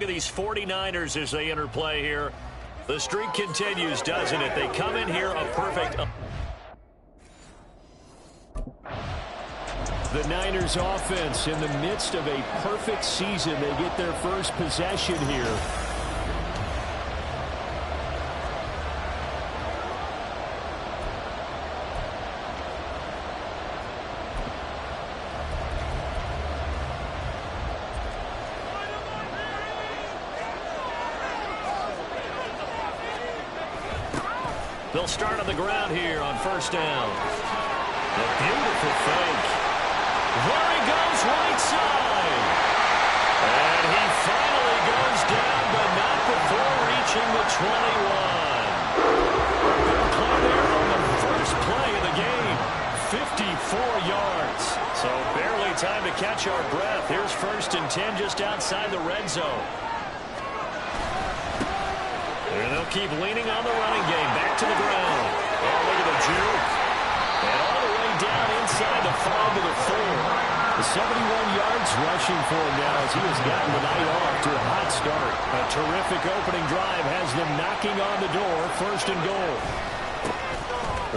Look at these 49ers as they enter play here. The streak continues, doesn't it? They come in here a perfect. The Niners offense in the midst of a perfect season. They get their first possession here. They'll start on the ground here on first down. A beautiful fake. There he goes, right side. And he finally goes down, but not before reaching the 21. Big play there on the first play of the game. 54 yards. So barely time to catch our breath. Here's 1st and 10 just outside the red zone. And they'll keep leaning on the running game. Back to the ground. Oh, look at the juke. And all the way down inside the 5 to the 4. The 71 yards rushing for him now as he has gotten the night off to a hot start. A terrific opening drive has them knocking on the door. 1st and goal.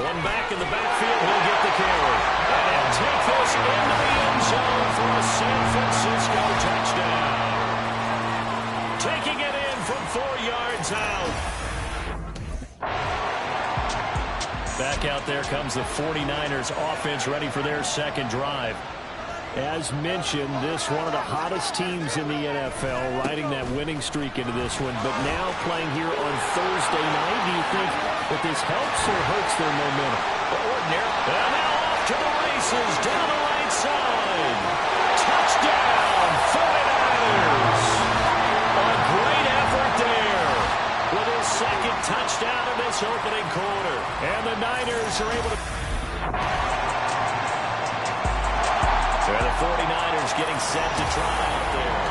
One back in the backfield. He'll get the carry. And he'll take this into the end zone for a San Francisco touchdown. Taking it in from 4 yards out. Back out there comes the 49ers offense ready for their second drive. As mentioned, this one of the hottest teams in the NFL, riding that winning streak into this one, but now playing here on Thursday night. Do you think that this helps or hurts their momentum? Ordinarily. And now off to the races, down the right side. Touchdown, 49ers. A great effort there with his second touchdown in this opening quarter. And the Niners are able to... And the 49ers getting set to try out there.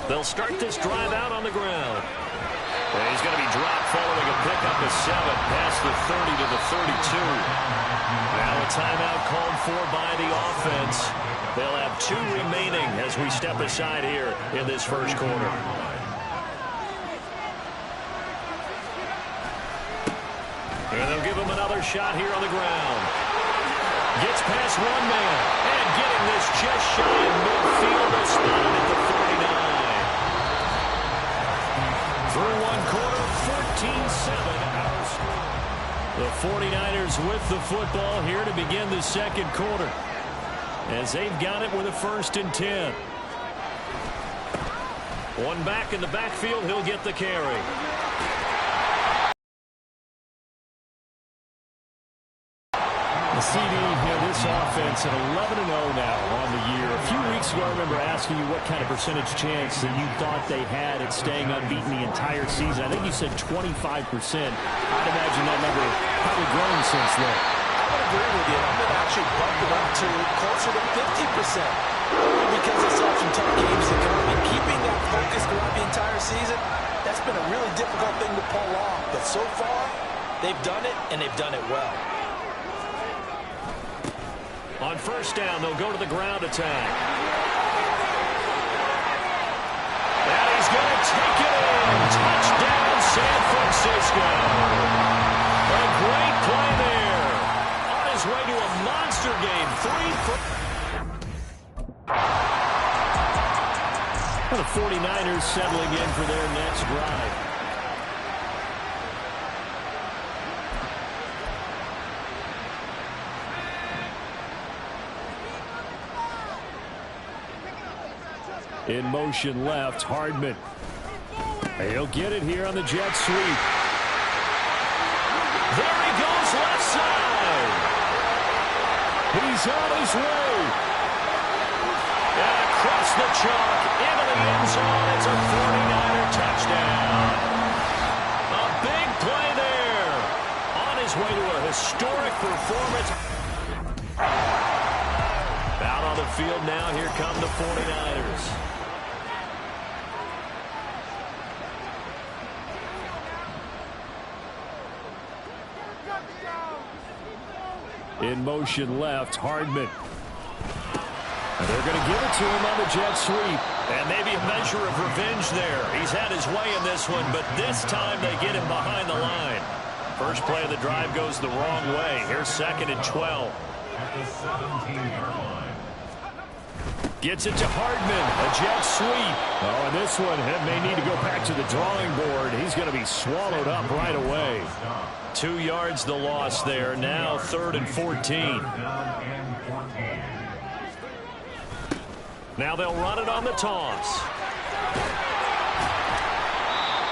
They'll start this drive out on the ground. And he's going to be dropped following a pickup of 7 past the 30 to the 32. Now a timeout called for by the offense. They'll have 2 remaining as we step aside here in this first quarter. And they'll give him another shot here on the ground. Gets past one man. And getting this just shy of midfield. They'll spot it at the 49. Through one quarter, 14-7 our score. The 49ers with the football here to begin the second quarter. As they've got it with a 1st and 10. One back in the backfield, he'll get the carry. The CD, this offense at 11-0 now on the year. A few weeks ago, I remember asking you what kind of percentage chance that you thought they had at staying unbeaten the entire season. I think you said 25%. I'd imagine that number probably grown since then. I would agree with you. I'm going to actually bump it up to closer to 50%. Only because I saw some tough games to come. And keeping that focus throughout the entire season, that's been a really difficult thing to pull off. But so far, they've done it, and they've done it well. On first down, they'll go to the ground attack. And he's going to take it in. Touchdown, San Francisco. A great play there. On his way to a monster game. 3 for... The 49ers settling in for their next drive. In motion left, Hardman. He'll get it here on the jet sweep. There he goes, left side. He's on his way. And across the chalk, into the end zone. It's a 49er touchdown. A big play there. On his way to a historic performance. Out on the field now, here come the 49ers. In motion left, Hardman. And they're going to give it to him on the jet sweep. And maybe a measure of revenge there. He's had his way in this one, but this time they get him behind the line. First play of the drive goes the wrong way. Here's 2nd and 12. At the 17-yard line. Gets it to Hardman. A jet sweep. Oh, and this one may need to go back to the drawing board. He's going to be swallowed up right away. 2 yards the loss there. Now 3rd and 14. Now they'll run it on the toss.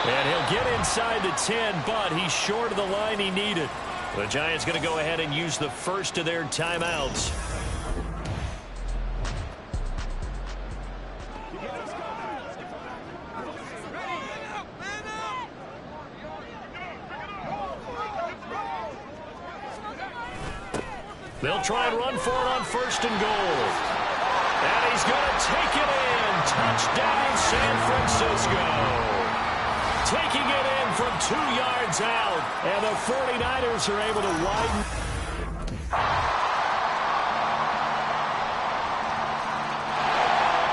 And he'll get inside the 10, but he's short of the line he needed. The Giants going to go ahead and use the first of their timeouts. They'll try and run for it on 1st and goal. And he's going to take it in. Touchdown, San Francisco. Taking it in from 2 yards out. And the 49ers are able to widen.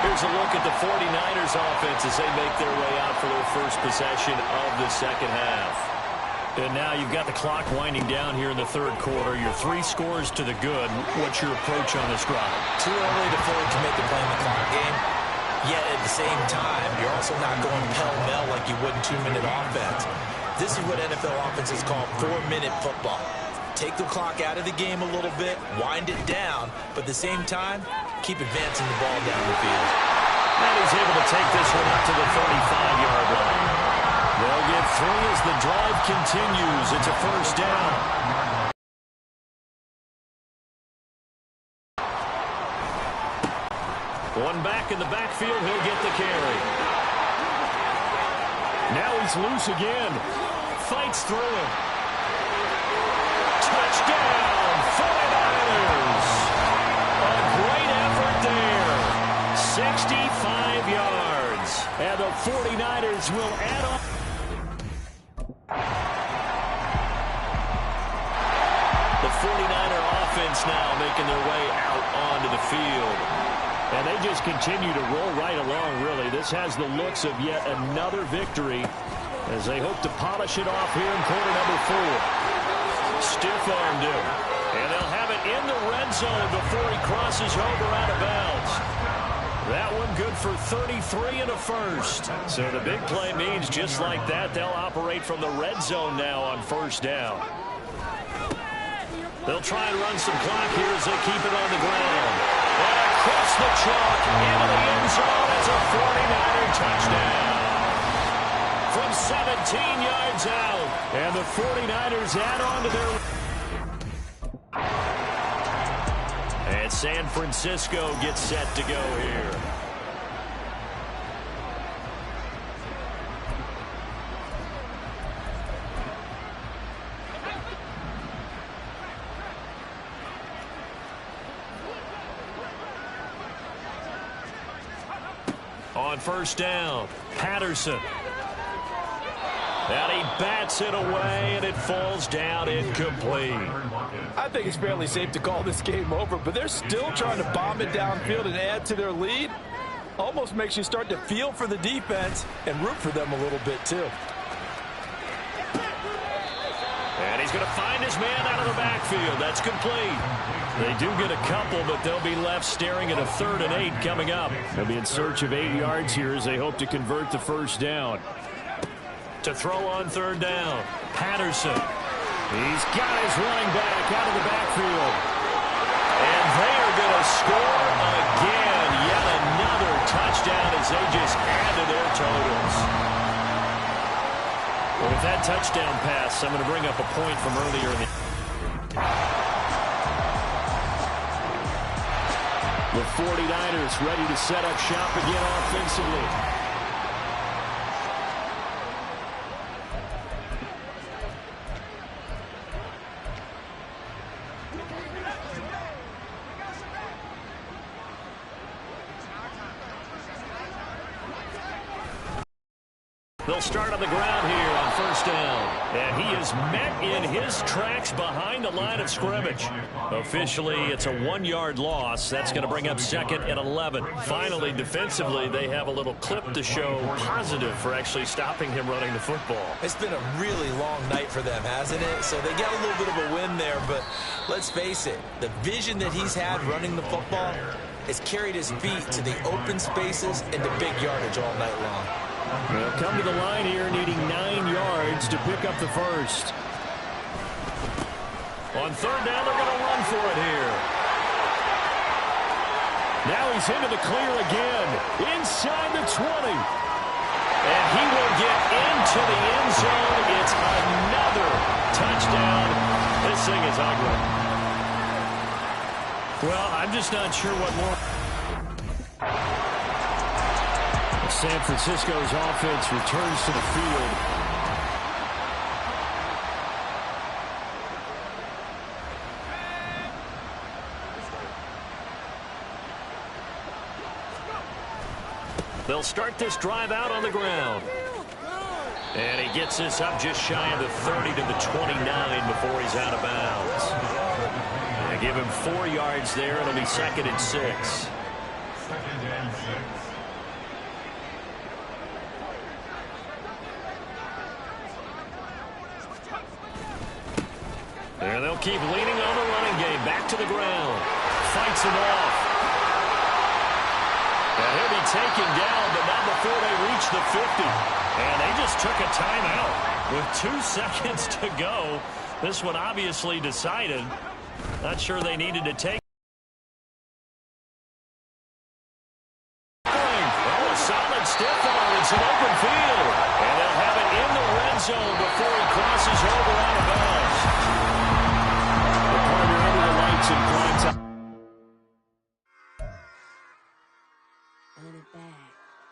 Here's a look at the 49ers offense as they make their way out for their first possession of the second half. And now you've got the clock winding down here in the 3rd quarter. Your 3 scores to the good. What's your approach on this drive? Too early to fully commit to playing the clock game. Yet at the same time, you're also not going pell-mell like you would in 2-minute offense. This is what NFL offenses call 4-minute football. Take the clock out of the game a little bit, wind it down, but at the same time, keep advancing the ball down the field. And he's able to take this one up to the 35-yard line. They'll get 3 as the drive continues. It's a 1st down. One back in the backfield. He'll get the carry. Now he's loose again. Fights through it. Touchdown, 49ers. A great effort there. 65 yards. And the 49ers will add on. The 49er offense now making their way out onto the field. And they just continue to roll right along, really. This has the looks of yet another victory as they hope to polish it off here in quarter number 4. Stiff-armed him. And they'll have it in the red zone before he crosses over out of bounds. That one good for 33 and a first. So the big play means just like that, they'll operate from the red zone now on 1st down. They'll try and run some clock here as they keep it on the ground. And across the chalk into the end zone. It's a 49er touchdown. From 17 yards out. And the 49ers add on to their... And San Francisco gets set to go here. On 1st down, Patterson. And he bats it away, and it falls down incomplete. I think it's fairly safe to call this game over, but they're still trying to bomb it downfield and add to their lead. Almost makes you start to feel for the defense and root for them a little bit, too. And he's going to find his man out of the backfield. That's complete. They do get a couple, but they'll be left staring at a 3rd and 8 coming up. They'll be in search of 8 yards here as they hope to convert the 1st down. To throw on 3rd down, Patterson. He's got his running back out of the backfield. And they are going to score again. Yet another touchdown as they just add to their totals. Well, with that touchdown pass, I'm going to bring up a point from earlier in the... The 49ers ready to set up shop again offensively. They'll start on the ground here on first down. And he is met in his tracks behind the line of scrimmage. Officially, it's a 1-yard loss. That's going to bring up second and 11. Finally, defensively, they have a little clip to show positive for actually stopping him running the football. It's been a really long night for them, hasn't it? So they got a little bit of a win there, but let's face it, the vision that he's had running the football has carried his feet to the open spaces and the big yardage all night long. They'll come to the line here needing 9 yards to pick up the first. On third down, they're going to run for it here. Now he's into the clear again, inside the 20. And he will get into the end zone. It's another touchdown. This thing is ugly. Well, I'm just not sure what more. San Francisco's offense returns to the field. They'll start this drive out on the ground. And he gets this up just shy of the 30 to the 29 before he's out of bounds. They give him 4 yards there. It'll be second and 6. Second and 6. And they'll keep leaning on the running game. Back to the ground. Fights him off. And he'll be taken down, but not before they reach the 50. And they just took a timeout with 2 seconds to go. This one obviously decided. Not sure they needed to take. Oh, a solid stiff arm. It's an open field. And they'll have it in the red zone before he crosses over out of bounds. And climbs up. Run it back.